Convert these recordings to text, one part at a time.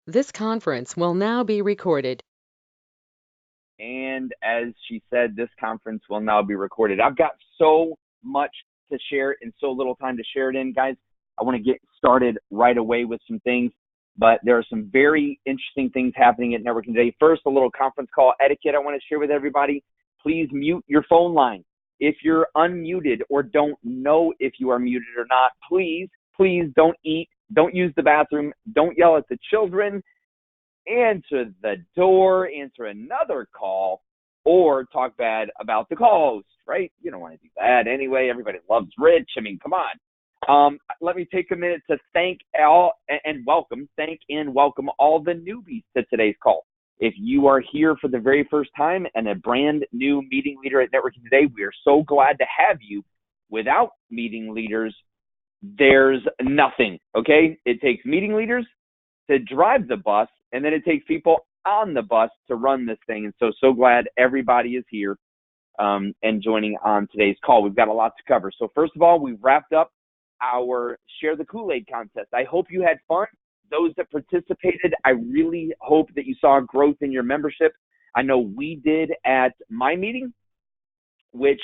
This conference will now be recorded. And as she said, this conference will now be recorded. I've got so much to share and so little time to share it in, guys. I want to get started right away with some things, but there are some very interesting things happening at Networking Today. First, a little conference call etiquette I want to share with everybody. Please mute your phone line. If you're unmuted or don't know if you are muted or not, please don't eat, don't use the bathroom, don't yell at the children, answer the door, answer another call, or talk bad about the call host, right? You don't want to do that anyway. Everybody loves Rich. I mean, come on. Let me take a minute to thank welcome all the newbies to today's call. If you are here for the very first time and a brand new meeting leader at Networking Today, we are so glad to have you. Without meeting leaders, there's nothing, okay? It takes meeting leaders to drive the bus, and then it takes people on the bus to run this thing. And so glad everybody is here and joining on today's call. We've got a lot to cover. So first of all, we've wrapped up our Share the Kool-Aid contest. I hope you had fun. Those that participated, I really hope that you saw growth in your membership. I know we did at my meeting, which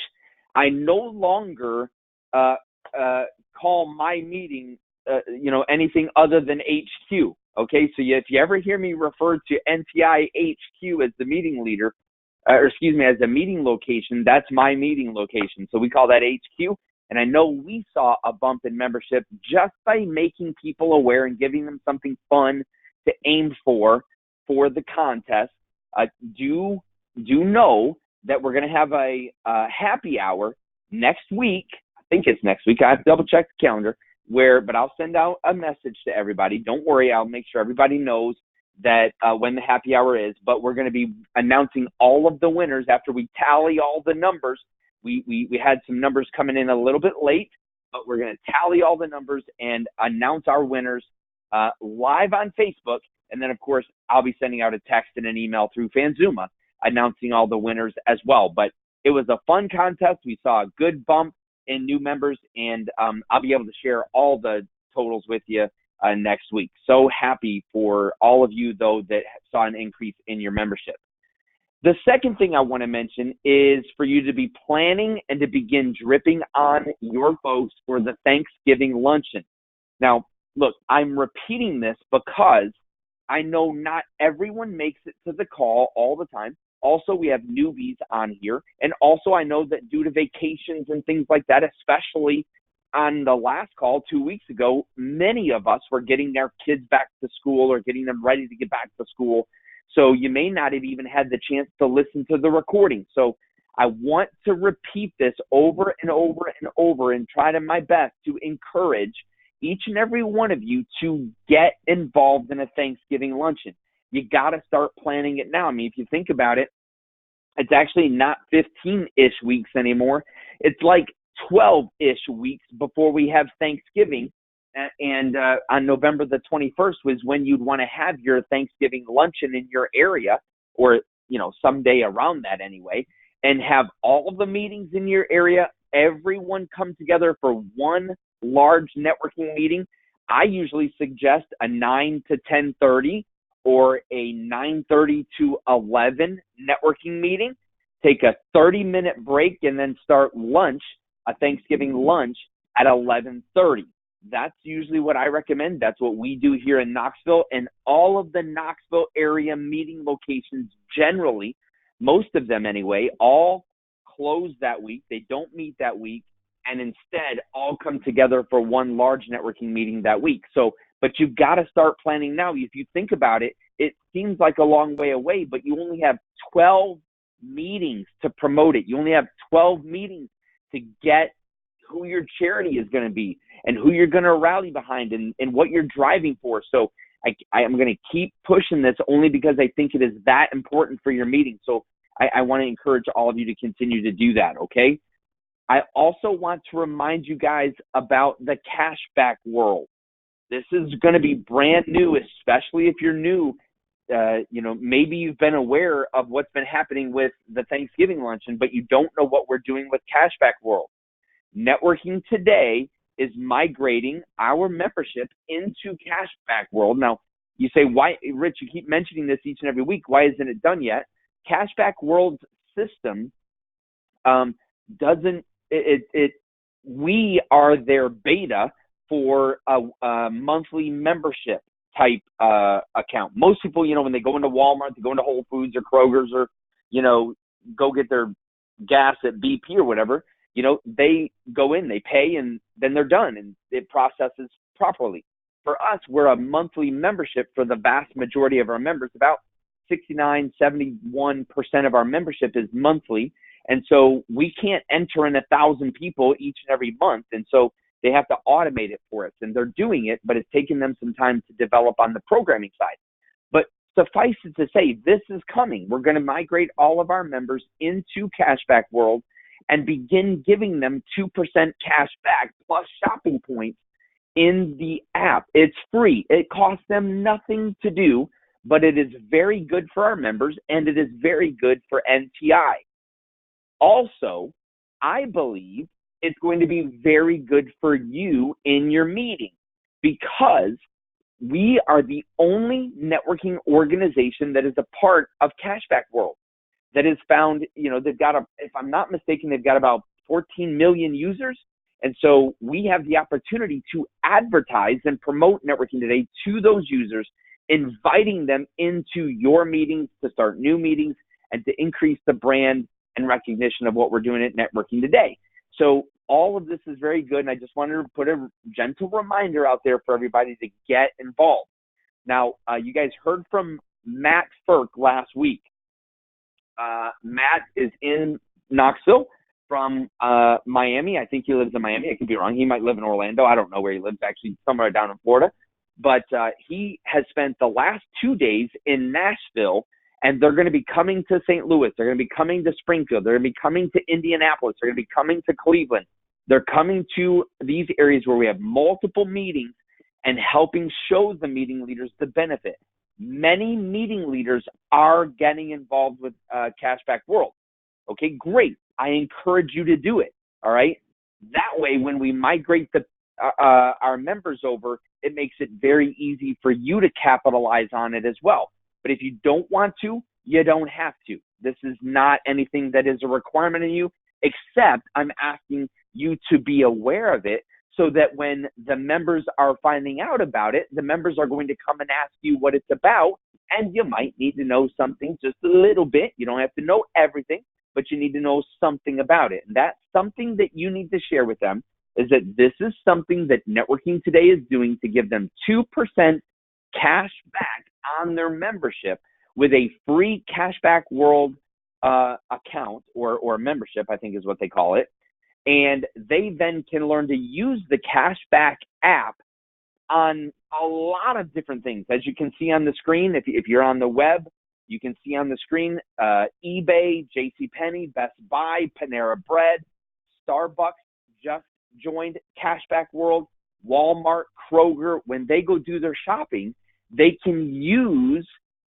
I no longer call my meeting anything other than HQ. Okay, so if you ever hear me refer to NTI HQ as the meeting leader, as a meeting location, that's my meeting location. So we call that HQ. And I know we saw a bump in membership just by making people aware and giving them something fun to aim for the contest. Do know that we're going to have a happy hour next week. I think it's next week. I have to double check the calendar. But I'll send out a message to everybody. Don't worry, I'll make sure everybody knows that when the happy hour is. But we're going to be announcing all of the winners after we tally all the numbers. We had some numbers coming in a little bit late, but we're going to tally all the numbers and announce our winners live on Facebook. And then, of course, I'll be sending out a text and an email through Fanzuma announcing all the winners as well. But it was a fun contest. We saw a good bump in new members, and I'll be able to share all the totals with you next week. So happy for all of you, though, that saw an increase in your membership. The second thing I want to mention is for you to be planning and to begin dripping on your folks for the Thanksgiving luncheon. Now, look, I'm repeating this because I know not everyone makes it to the call all the time. Also, we have newbies on here. And also, I know that due to vacations and things like that, especially on the last call 2 weeks ago, many of us were getting their kids back to school or getting them ready to get back to school. So you may not have even had the chance to listen to the recording. So I want to repeat this over and over and over and try to my best to encourage each and every one of you to get involved in a Thanksgiving luncheon. You got to start planning it now. I mean, if you think about it, it's actually not 15-ish weeks anymore. It's like 12-ish weeks before we have Thanksgiving. And on November the 21st was when you'd want to have your Thanksgiving luncheon in your area, or, someday around that anyway, and have all of the meetings in your area, everyone come together for one large networking meeting. I usually suggest a 9 to 10:30 or a 9:30 to 11 networking meeting. Take a 30-minute break and then start lunch, a Thanksgiving lunch at 11:30. That's usually what I recommend. That's what we do here in Knoxville, and all of the Knoxville area meeting locations generally, most of them anyway, all close that week. They don't meet that week, and instead all come together for one large networking meeting that week. But you've got to start planning now. If you think about it, it seems like a long way away, but you only have 12 meetings to promote it. You only have 12 meetings to get who your charity is going to be and who you're going to rally behind and what you're driving for. So I am going to keep pushing this only because I think it is that important for your meeting. So I want to encourage all of you to continue to do that, okay? I also want to remind you guys about the cashback world. This is going to be brand new, especially if you're new. Maybe you've been aware of what's been happening with the Thanksgiving luncheon, but you don't know what we're doing with Cashback World. Networking Today is migrating our membership into Cashback World. Now, You say, why, Rich, you keep mentioning this each and every week. Why isn't it done yet? Cashback World's system we are their beta for a monthly membership type account. Most people, when they go into Walmart, they go into Whole Foods or Kroger's or, go get their gas at BP or whatever, they go in, they pay, and then they're done, and it processes properly. For us, we're a monthly membership for the vast majority of our members. About 71% of our membership is monthly. And so we can't enter in 1,000 people each and every month. And so they have to automate it for us. And they're doing it, but it's taking them some time to develop on the programming side. But suffice it to say, this is coming. We're going to migrate all of our members into Cashback World and begin giving them 2% cash back plus shopping points in the app. It's free. It costs them nothing to do, but it is very good for our members, and it is very good for NTI. Also, I believe it's going to be very good for you in your meeting, because we are the only networking organization that is a part of Cashback World that is found, they've got, if I'm not mistaken, they've got about 14 million users. And so we have the opportunity to advertise and promote Networking Today to those users, inviting them into your meetings to start new meetings and to increase the brand and recognition of what we're doing at Networking Today. So all of this is very good, and I just wanted to put a gentle reminder out there for everybody to get involved. Now, you guys heard from Matt Firk last week. Matt is in Knoxville from Miami. I think he lives in Miami. I could be wrong. He might live in Orlando. I don't know where he lives, actually, somewhere down in Florida. But he has spent the last 2 days in Nashville, and they're going to be coming to St. Louis. They're going to be coming to Springfield. They're going to be coming to Indianapolis. They're going to be coming to Cleveland. They're coming to these areas where we have multiple meetings and helping show the meeting leaders the benefit. Many meeting leaders are getting involved with Cashback World. Okay, great. I encourage you to do it, all right? That way, when we migrate our members over, it makes it very easy for you to capitalize on it as well. But if you don't want to, you don't have to. This is not anything that is a requirement of you, except I'm asking you to be aware of it so that when the members are finding out about it, the members are going to come and ask you what it's about, and you might need to know something just a little bit. You don't have to know everything, but you need to know something about it. And that's something that you need to share with them, is that this is something that Networking Today is doing to give them 2% cash back on their membership with a free Cashback World account or membership, I think is what they call it. And they then can learn to use the Cashback app on a lot of different things. As you can see on the screen, if you're on the web, you can see on the screen eBay, JCPenney, Best Buy, Panera Bread, Starbucks just joined Cashback World, Walmart, Kroger. When they go do their shopping, they can use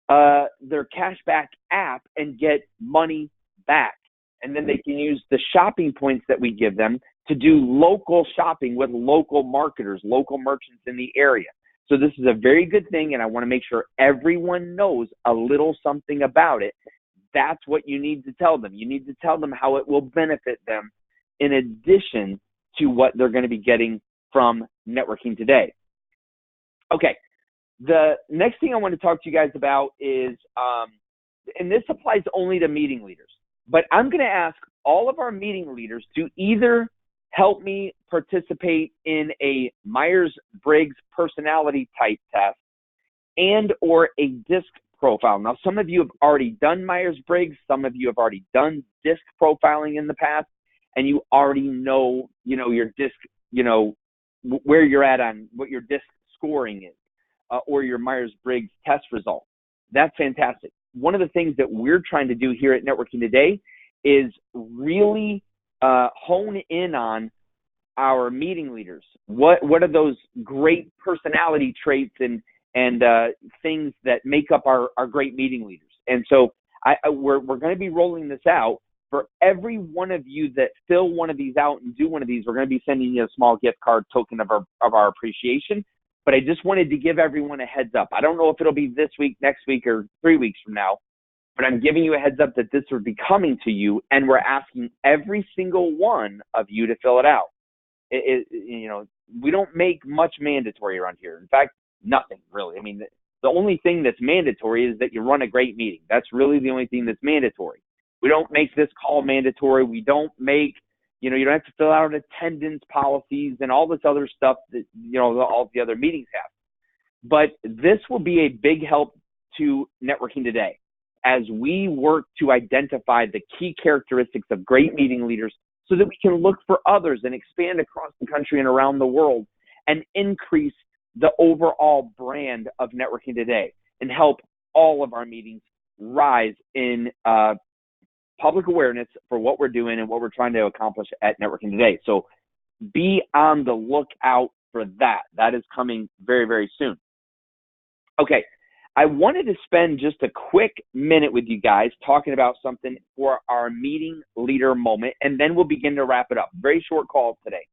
their Cashback app and get money back. And then they can use the shopping points that we give them to do local shopping with local marketers, local merchants in the area. So this is a very good thing, and I want to make sure everyone knows a little something about it. That's what you need to tell them. You need to tell them how it will benefit them in addition to what they're going to be getting from Networking Today. Okay, the next thing I want to talk to you guys about is, and this applies only to meeting leaders, but I'm going to ask all of our meeting leaders to either help me participate in a Myers-Briggs personality type test and or a DISC profile. Now, some of you have already done Myers-Briggs. Some of you have already done DISC profiling in the past, and you already know, your DISC, where you're at on what your DISC scoring is, or your Myers-Briggs test result. That's fantastic. One of the things that we're trying to do here at Networking Today is really hone in on our meeting leaders. What are those great personality traits and things that make up our great meeting leaders? And so we're going to be rolling this out. For every one of you that fill one of these out and do one of these, we're going to be sending you a small gift card token of our appreciation. but I just wanted to give everyone a heads up. I don't know if it'll be this week, next week, or 3 weeks from now, but I'm giving you a heads up that this will be coming to you, and we're asking every single one of you to fill it out. We don't make much mandatory around here. In fact, nothing really. I mean, the only thing that's mandatory is that you run a great meeting. That's really the only thing that's mandatory. We don't make this call mandatory. We don't make, you don't have to fill out attendance policies and all this other stuff that, all the other meetings have. But this will be a big help to Networking Today as we work to identify the key characteristics of great meeting leaders so that we can look for others and expand across the country and around the world and increase the overall brand of Networking Today and help all of our meetings rise in public awareness for what we're doing and what we're trying to accomplish at Networking Today. So be on the lookout for that. That is coming very, very soon. Okay, I wanted to spend just a quick minute with you guys talking about something for our meeting leader moment, and then we'll begin to wrap it up. Very short call today.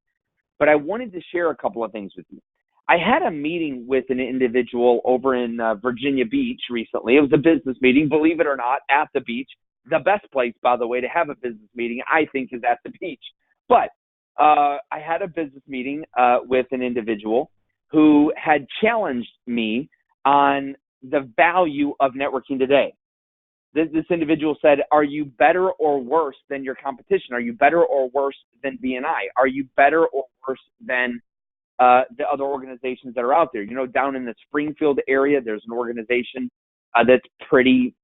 But I wanted to share a couple of things with you. I had a meeting with an individual over in Virginia Beach recently. It was a business meeting, believe it or not, at the beach. The best place, by the way, to have a business meeting, I think, is at the beach. But I had a business meeting with an individual who had challenged me on the value of Networking Today. This individual said, are you better or worse than your competition? Are you better or worse than BNI? Are you better or worse than the other organizations that are out there? Down in the Springfield area, there's an organization that's pretty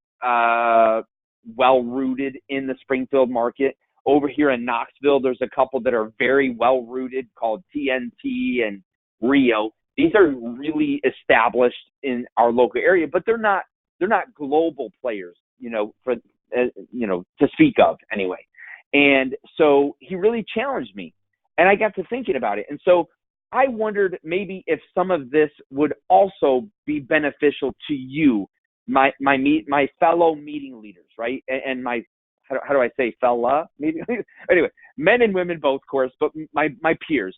well-rooted in the Springfield market. Over here in Knoxville, there's a couple that are very well-rooted called TNT and Rio. These are really established in our local area, but they're not global players, to speak of anyway. And so he really challenged me, and I got to thinking about it. And so I wondered maybe if some of this would also be beneficial to you, my fellow meeting leaders, right? And my, how do I say fella meeting? Anyway, men and women both, of course, but my peers.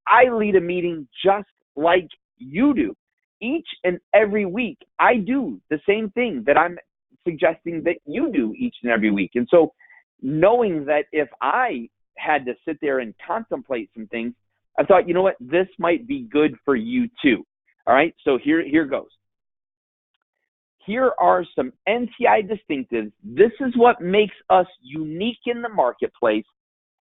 I lead a meeting just like you do. Each and every week, I do the same thing that I'm suggesting that you do each and every week. And so knowing that if I had to sit there and contemplate some things, I thought, you know what, this might be good for you too. All right, so here goes. Here are some NTI distinctives. This is what makes us unique in the marketplace.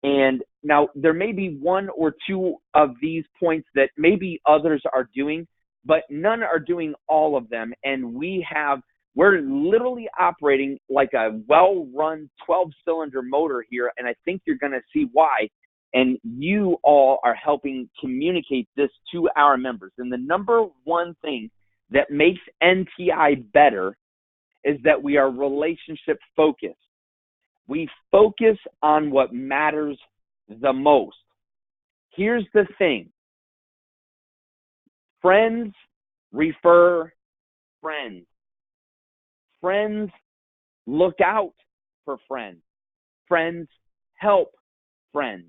And now there may be one or two of these points that maybe others are doing, but none are doing all of them. And we're literally operating like a well-run 12-cylinder motor here. And I think you're going to see why. And you all are helping communicate this to our members. And the number one thing that makes NTI better is that we are relationship focused. We focus on what matters the most. Here's the thing. Friends refer friends. Friends look out for friends. Friends help friends.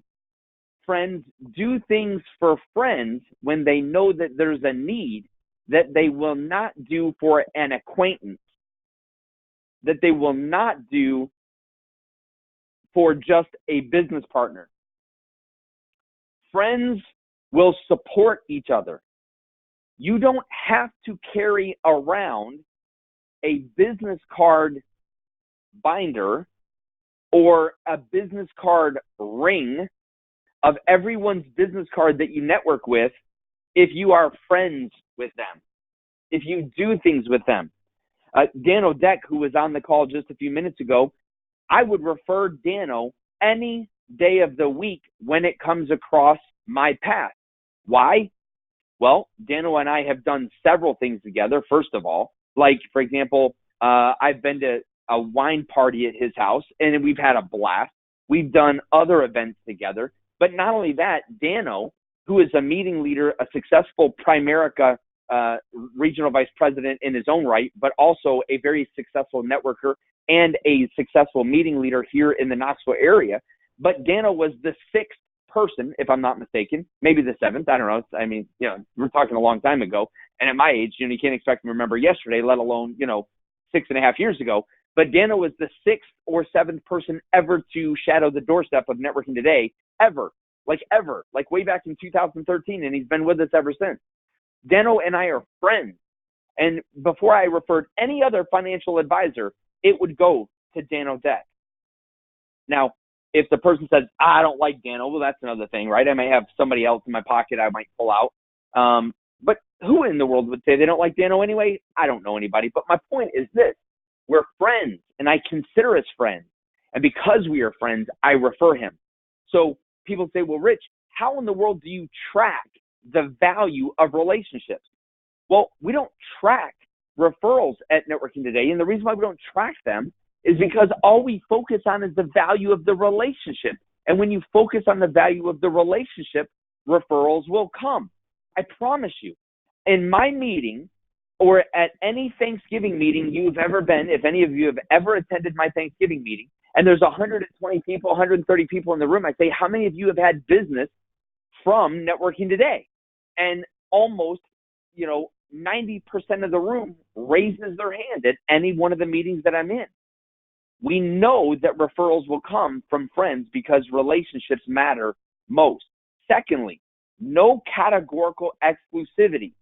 Friends do things for friends when they know that there's a need that they will not do for an acquaintance, that they will not do for just a business partner. Friends will support each other. You don't have to carry around a business card binder or a business card ring of everyone's business card that you network with if you are friends with them, if you do things with them. Dano Deck, who was on the call just a few minutes ago, I would refer Dano any day of the week when it comes across my path. Why? Well, Dano and I have done several things together, first of all. Like, for example, I've been to a wine party at his house, and we've had a blast. We've done other events together. But not only that, Dano, who is a meeting leader, a successful Primerica regional vice president in his own right, but also a very successful networker and a successful meeting leader here in the Knoxville area. But Dano was the 6th person, if I'm not mistaken, maybe the 7th. I don't know. I mean, we're talking a long time ago. And at my age, you can't expect me to remember yesterday, let alone, 6.5 years ago. But Dano was the 6th or 7th person ever to shadow the doorstep of Networking Today, ever, like way back in 2013. And he's been with us ever since. Dano and I are friends. And before I referred any other financial advisor, it would go to Dano Deck. Now, if the person says, I don't like Dano, well, that's another thing, right? I may have somebody else in my pocket I might pull out. But who in the world would say they don't like Dano anyway? I don't know anybody. But my point is this. We're friends, and I consider us friends. And because we are friends, I refer him. So people say, well, Rich, how in the world do you track the value of relationships? Well, we don't track referrals at Networking Today. And the reason why we don't track them is because all we focus on is the value of the relationship. And when you focus on the value of the relationship, referrals will come. I promise you. In my meeting or at any Thanksgiving meeting you've ever been, if any of you have ever attended my Thanksgiving meeting, and there's 120 people, 130 people in the room, I say, how many of you have had business from Networking Today? And almost, 90% of the room raises their hand at any one of the meetings that I'm in. We know that referrals will come from friends because relationships matter most. Secondly, no categorical exclusivity.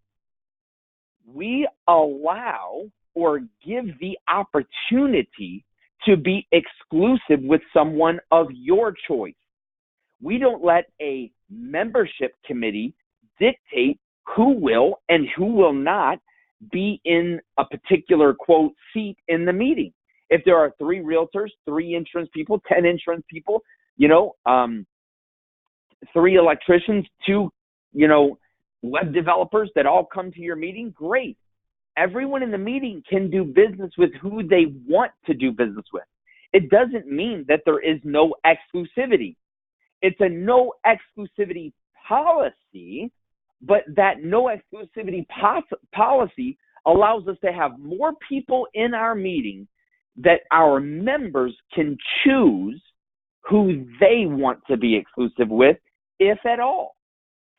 We allow or give the opportunity to be exclusive with someone of your choice. We don't let a membership committee dictate who will and who will not be in a particular, quote, seat in the meeting. If there are 3 realtors, 3 insurance people, 10 insurance people, 3 electricians, 2, web developers that all come to your meeting, great. Everyone in the meeting can do business with who they want to do business with. It doesn't mean that there is no exclusivity. It's a no exclusivity policy, but that no exclusivity policy allows us to have more people in our meeting that our members can choose who they want to be exclusive with, if at all.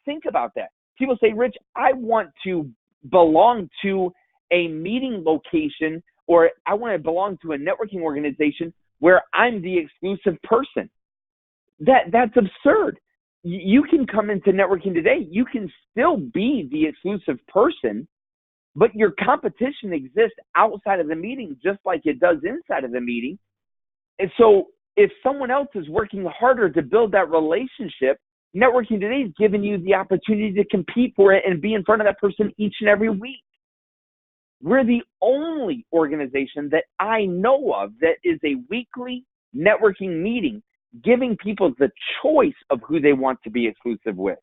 Think about that. People say, Rich, I want to belong to a meeting location, or I want to belong to a networking organization where I'm the exclusive person. That's absurd. You can come into Networking Today. You can still be the exclusive person, but your competition exists outside of the meeting just like it does inside of the meeting. And so if someone else is working harder to build that relationship, Networking Today is giving you the opportunity to compete for it and be in front of that person each and every week. We're the only organization that I know of that is a weekly networking meeting giving people the choice of who they want to be exclusive with,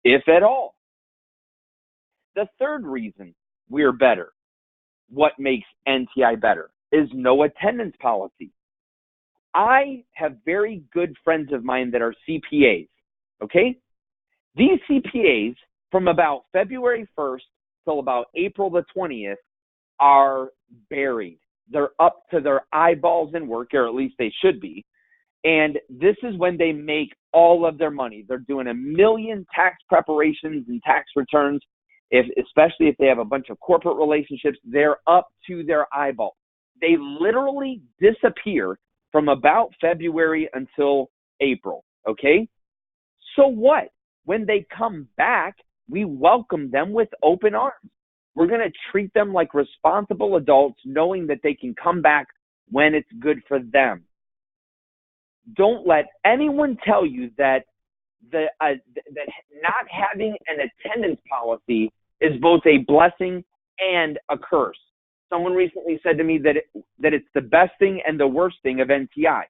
if at all. The third reason we're better, what makes NTI better, is no attendance policy. I have very good friends of mine that are CPAs, okay? These CPAs, from about February 1st till about April the 20th, are buried. They're up to their eyeballs in work, or at least they should be. And this is when they make all of their money. They're doing 1 million tax preparations and tax returns, especially if they have a bunch of corporate relationships. They're up to their eyeballs. They literally disappear from about February until April, okay? So what? When they come back, we welcome them with open arms. We're going to treat them like responsible adults, knowing that they can come back when it's good for them. Don't let anyone tell you that that not having an attendance policy is both a blessing and a curse. Someone recently said to me that it's the best thing and the worst thing of NTI.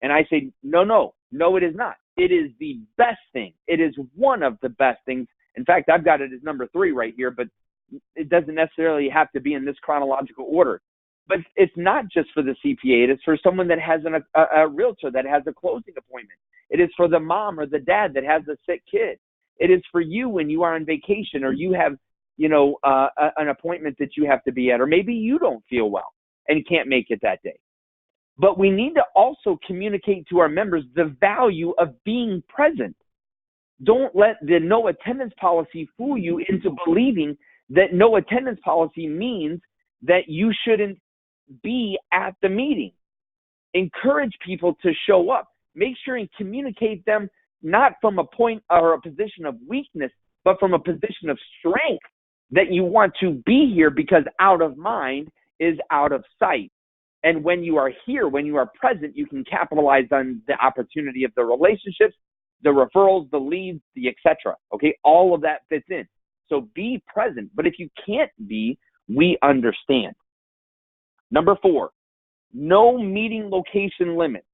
And I say, no, it is not. It is the best thing. It is one of the best things. In fact, I've got it as number 3 right here, but it doesn't necessarily have to be in this chronological order. But it's not just for the CPA. It is for someone that has a realtor that has a closing appointment. It is for the mom or the dad that has a sick kid. It is for you when you are on vacation or you have, an appointment that you have to be at, or maybe you don't feel well and can't make it that day. But we need to also communicate to our members the value of being present. Don't let the no attendance policy fool you into believing that no attendance policy means that you shouldn't be at the meeting. Encourage people to show up. Make sure and communicate them not from a point or a position of weakness, but from a position of strength, that you want to be here, because out of mind is out of sight. And when you are here, when you are present, you can capitalize on the opportunity of the relationships, the referrals, the leads, the etc. Okay, all of that fits in. So be present. But if you can't be, we understand. Number 4, no meeting location limit.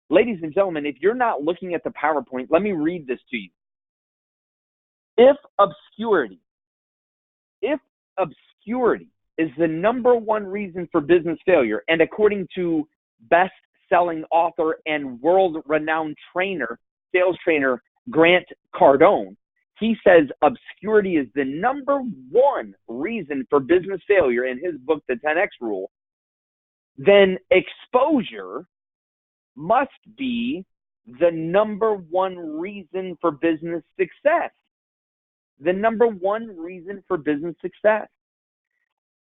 Ladies and gentlemen, if you're not looking at the PowerPoint, let me read this to you. If obscurity is the number one reason for business failure, and according to best-selling author and world-renowned sales trainer Grant Cardone, he says obscurity is the number one reason for business failure in his book, The 10X Rule, then exposure must be the number one reason for business success. The number one reason for business success.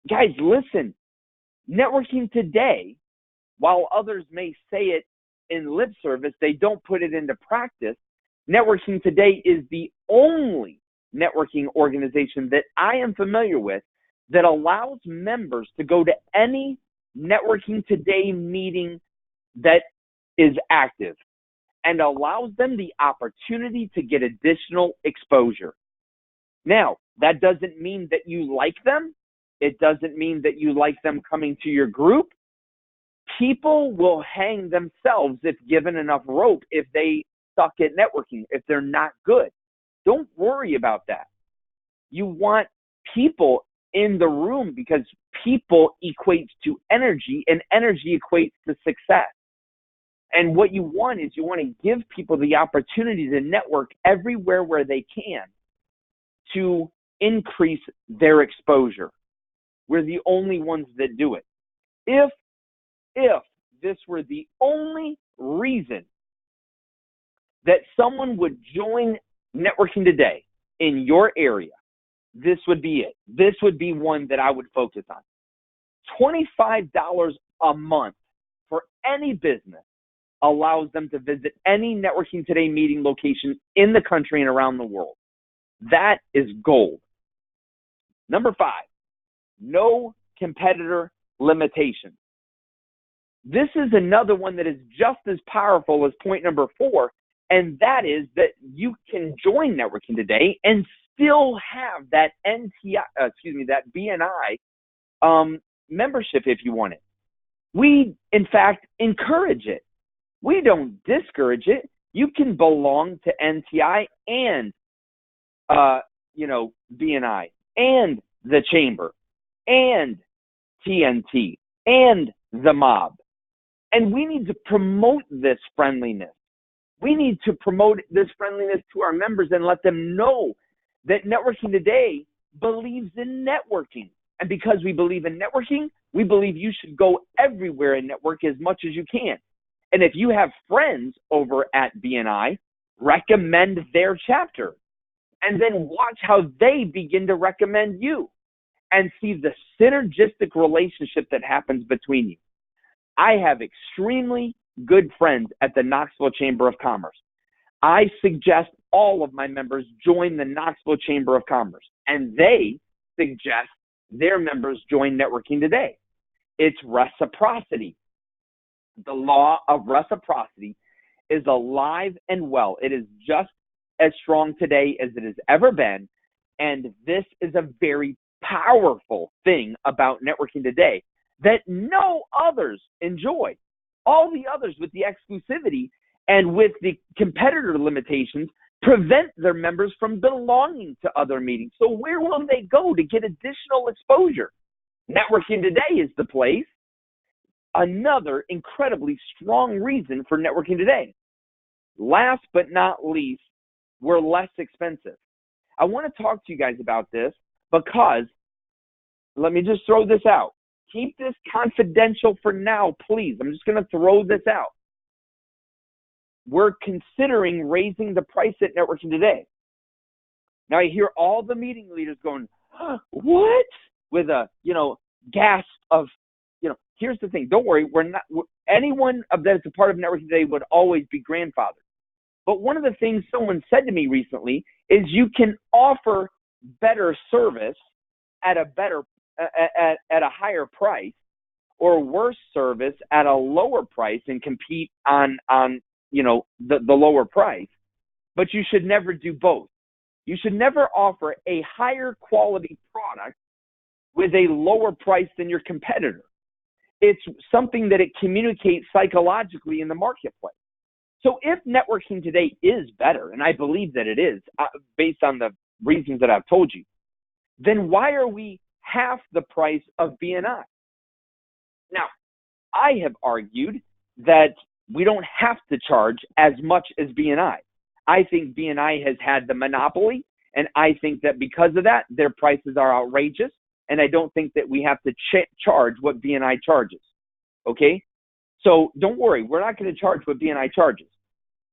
Guys, listen, networking today, while others may say it in lip service, they don't put it into practice. Networking today is the only networking organization that I am familiar with that allows members to go to any networking today meeting that is active and allows them the opportunity to get additional exposure. Now, that doesn't mean that you like them. It doesn't mean that you like them coming to your group. People will hang themselves if given enough rope, if they suck at networking, if they're not good. Don't worry about that. You want people in the room, because people equates to energy, and energy equates to success. And what you want is you want to give people the opportunity to network everywhere where they can to increase their exposure. We're the only ones that do it. If this were the only reason that someone would join networking today in your area, this would be it. This would be one that I would focus on. $25 a month for any business allows them to visit any Networking Today meeting location in the country and around the world. That is gold. Number 5, no competitor limitations. This is another one that is just as powerful as point number 4, and that is that you can join Networking Today and still have that that BNI membership if you want it. We, in fact, encourage it. We don't discourage it. You can belong to NTI and BNI and the Chamber and TNT and the Mob. And we need to promote this friendliness. We need to promote this friendliness to our members and let them know that Networking Today believes in networking. And because we believe in networking, we believe you should go everywhere and network as much as you can. And if you have friends over at BNI, recommend their chapter. And then watch how they begin to recommend you and see the synergistic relationship that happens between you. I have extremely good friends at the Knoxville Chamber of Commerce. I suggest all of my members join the Knoxville Chamber of Commerce, and they suggest their members join Networking Today. It's reciprocity. The law of reciprocity is alive and well. It is just as strong today as it has ever been, and this is a very powerful thing about Networking Today that no others enjoy. All the others with the exclusivity and with the competitor limitations prevent their members from belonging to other meetings. So where will they go to get additional exposure? Networking Today is the place. Another incredibly strong reason for Networking Today. Last but not least, we're less expensive. I want to talk to you guys about this because, let me just throw this out. Keep this confidential for now, please. I'm just going to throw this out. we're considering raising the price at Networking Today. Now I hear all the meeting leaders going, what? With a, gasp of, here's the thing. Don't worry. Anyone that's a part of Networking Today would always be grandfathered. But one of the things someone said to me recently is you can offer better service at a at a higher price, or worse service at a lower price, and compete on the lower price. But you should never do both. You should never offer a higher quality product with a lower price than your competitor. It's something that it communicates psychologically in the marketplace. So if Networking Today is better, and I believe that it is, based on the reasons that I've told you, then why are we half the price of BNI? Now, I have argued that we don't have to charge as much as BNI. I think BNI has had the monopoly, and I think that because of that, their prices are outrageous, and I don't think that we have to charge what BNI charges, okay? So don't worry, we're not going to charge what BNI charges,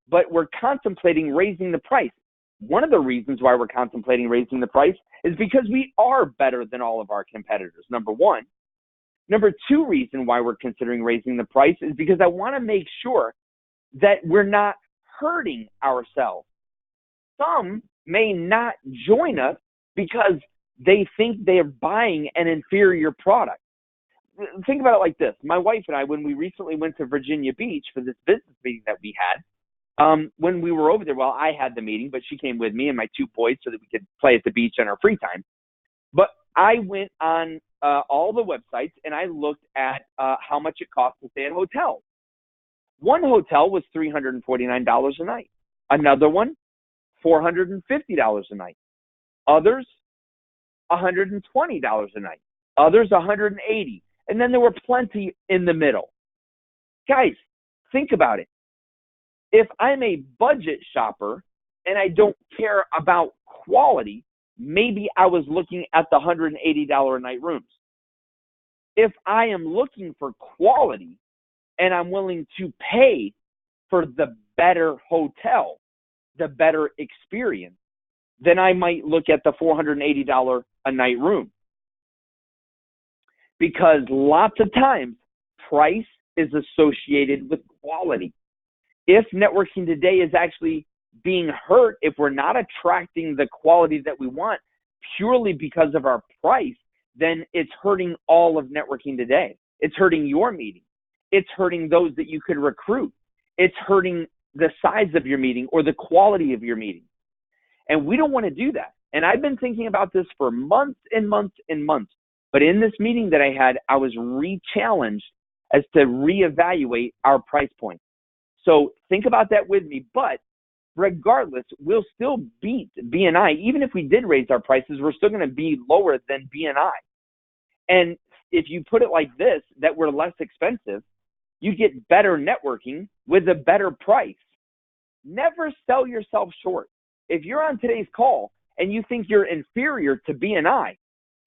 but we're contemplating raising the price. One of the reasons why we're contemplating raising the price is because we are better than all of our competitors, number one. Number two reason why we're considering raising the price is because I want to make sure that we're not hurting ourselves. Some may not join us because they think they're buying an inferior product. Think about it like this. My wife and I, when we recently went to Virginia Beach for this business meeting that we had, when we were over there, well, I had the meeting, but she came with me and my two boys so that we could play at the beach on our free time. But I went on all the websites and I looked at how much it costs to stay at hotels. One hotel was $349 a night. Another one, $450 a night. Others, $120 a night. Others, $180. And then there were plenty in the middle. Guys, think about it. If I'm a budget shopper and I don't care about quality, maybe I was looking at the $180 a night rooms. If I am looking for quality and I'm willing to pay for the better hotel, the better experience, then I might look at the $480 a night room. Because lots of times, price is associated with quality. If Networking Today is actually being hurt, if we're not attracting the quality that we want purely because of our price, then it's hurting all of Networking Today. It's hurting your meeting. It's hurting those that you could recruit. It's hurting the size of your meeting or the quality of your meeting. And we don't want to do that. And I've been thinking about this for months and months and months. But in this meeting that I had, I was re-challenged as to reevaluate our price point. So think about that with me. But regardless, we'll still beat BNI. Even if we did raise our prices, we're still going to be lower than BNI. And if you put it like this, that we're less expensive, you get better networking with a better price. Never sell yourself short. If you're on today's call and you think you're inferior to BNI,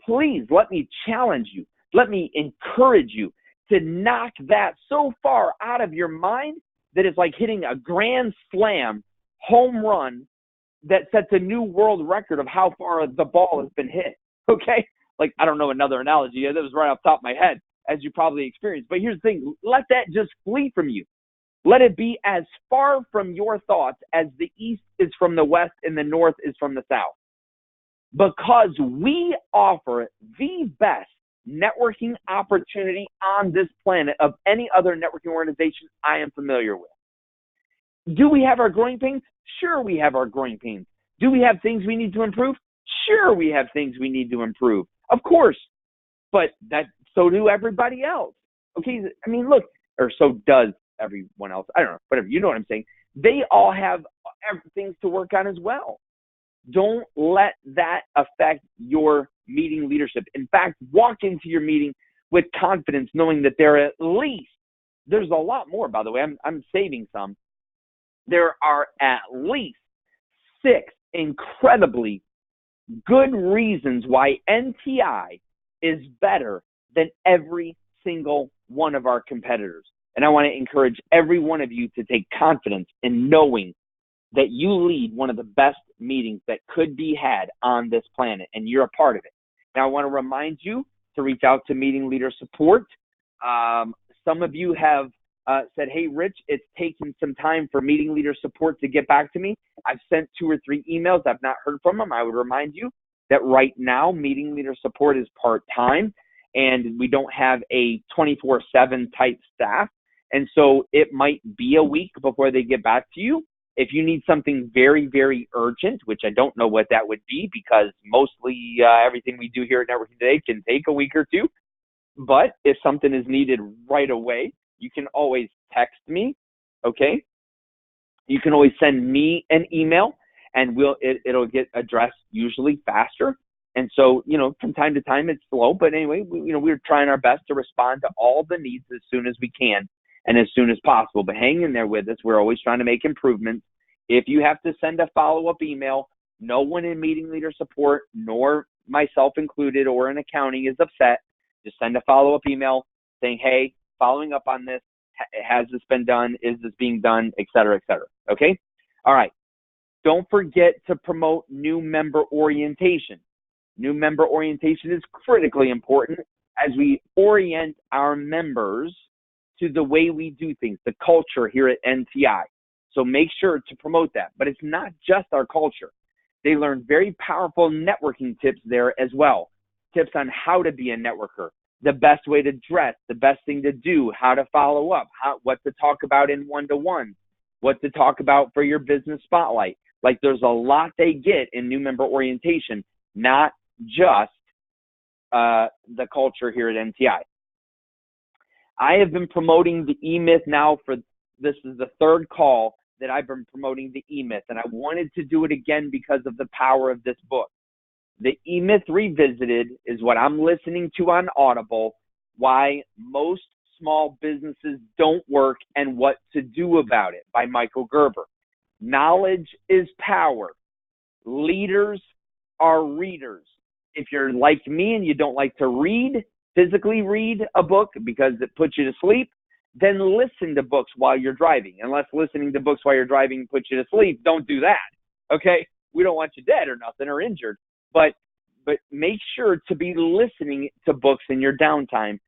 please let me challenge you. Let me encourage you to knock that so far out of your mind that it's like hitting a grand slam home run that sets a new world record of how far the ball has been hit. Okay? Like, I don't know another analogy. That was right off the top of my head, as you probably experienced. But here's the thing. Let that just flee from you. Let it be as far from your thoughts as the east is from the west and the north is from the south. Because we offer the best networking opportunity on this planet of any other networking organization I am familiar with. Do we have our growing pains? Sure, we have our growing pains. Do we have things we need to improve? Sure, we have things we need to improve. Of course. But so do everybody else. Okay, I mean, look, or so does everyone else. I don't know, whatever. You know what I'm saying. They all have things to work on as well. Don't let that affect your meeting leadership. In fact, walk into your meeting with confidence, knowing that there's a lot more, by the way. I'm saving some. There are at least 6 incredibly good reasons why NTI is better than every single one of our competitors. And I want to encourage every one of you to take confidence in knowing that you lead one of the best meetings that could be had on this planet, and you're a part of it. Now, I want to remind you to reach out to Meeting Leader Support. Some of you have said, hey, Rich, it's taking some time for Meeting Leader Support to get back to me. I've sent 2 or 3 emails. I've not heard from them. I would remind you that right now, Meeting Leader Support is part-time, and we don't have a 24/7 type staff. And so it might be a week before they get back to you. If you need something very, very urgent, which I don't know what that would be, because mostly everything we do here at Networking Today can take a week or 2. But if something is needed right away, you can always text me, okay? You can always send me an email, and it'll get addressed usually faster. And so, from time to time it's slow, but anyway, we're trying our best to respond to all the needs as soon as we can and as soon as possible. But hang in there with us. We're always trying to make improvements. If you have to send a follow-up email, no one in Meeting Leader Support, nor myself included or in accounting, is upset. Just send a follow-up email saying, hey, following up on this, has this been done? Is this being done? Et cetera, et cetera. Okay? All right. Don't forget to promote new member orientation. New member orientation is critically important as we orient our members to the way we do things, the culture here at NTI. So make sure to promote that. But it's not just our culture. They learn very powerful networking tips there as well. Tips on how to be a networker, the best way to dress, the best thing to do, how to follow up, what to talk about in one-to-one, what to talk about for your business spotlight. Like, there's a lot they get in new member orientation, not just the culture here at NTI. I have been promoting the E-Myth now this is the 3rd call that I've been promoting the E-Myth, and I wanted to do it again because of the power of this book. The E-Myth Revisited is what I'm listening to on Audible, why most small businesses don't work and what to do about it, by Michael Gerber. Knowledge is power. Leaders are readers. If you're like me and you don't like to physically read a book because it puts you to sleep, then listen to books while you're driving. Unless listening to books while you're driving puts you to sleep, don't do that, okay? We don't want you dead or nothing or injured. But make sure to be listening to books in your downtime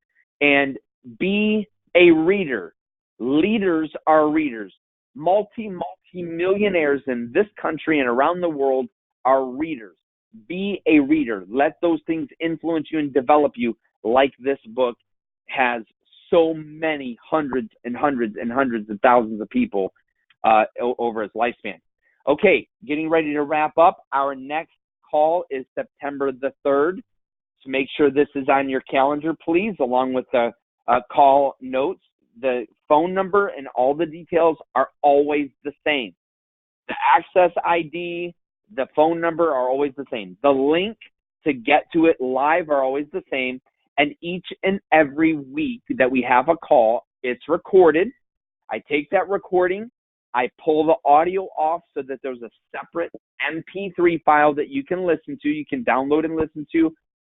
and be a reader. Leaders are readers. Multi-millionaires in this country and around the world are readers. Be a reader. Let those things influence you and develop you, like this book has so many hundreds and hundreds and hundreds of thousands of people over its lifespan. Okay, getting ready to wrap up. Our next call is September the 3rd. So make sure this is on your calendar, please, along with the call notes. The phone number and all the details are always the same. The access ID, the phone number are always the same. The link to get to it live are always the same. And each and every week that we have a call, it's recorded. I take that recording, I pull the audio off so that there's a separate MP3 file that you can listen to. You can download and listen to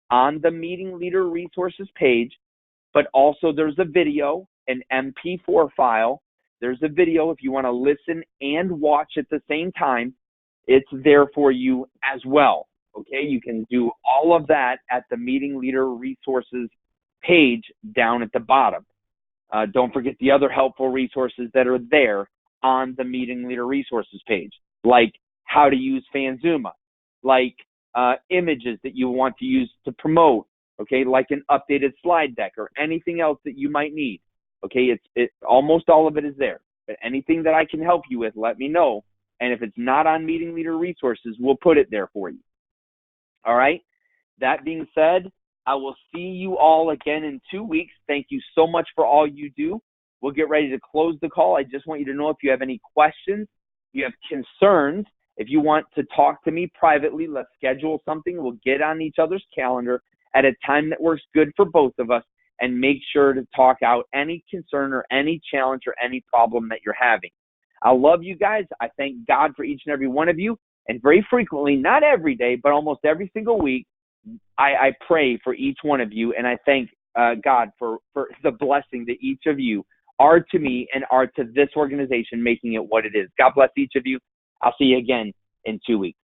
on the Meeting Leader Resources page. But also there's a video, an MP4 file. There's a video if you want to listen and watch at the same time. It's there for you as well. Okay, you can do all of that at the Meeting Leader Resources page down at the bottom. Don't forget the other helpful resources that are there on the Meeting Leader Resources page, like how to use Fanzuma, like images that you want to use to promote, okay, like an updated slide deck or anything else that you might need. Okay, almost all of it is there. But anything that I can help you with, let me know. And if it's not on Meeting Leader Resources, we'll put it there for you. All right. That being said, I will see you all again in 2 weeks. Thank you so much for all you do. We'll get ready to close the call. I just want you to know if you have any questions, if you have concerns, if you want to talk to me privately, let's schedule something. We'll get on each other's calendar at a time that works good for both of us and make sure to talk out any concern or any challenge or any problem that you're having. I love you guys. I thank God for each and every one of you. And very frequently, not every day, but almost every single week, I pray for each one of you. And I thank God for the blessing that each of you are to me and are to this organization, making it what it is. God bless each of you. I'll see you again in 2 weeks.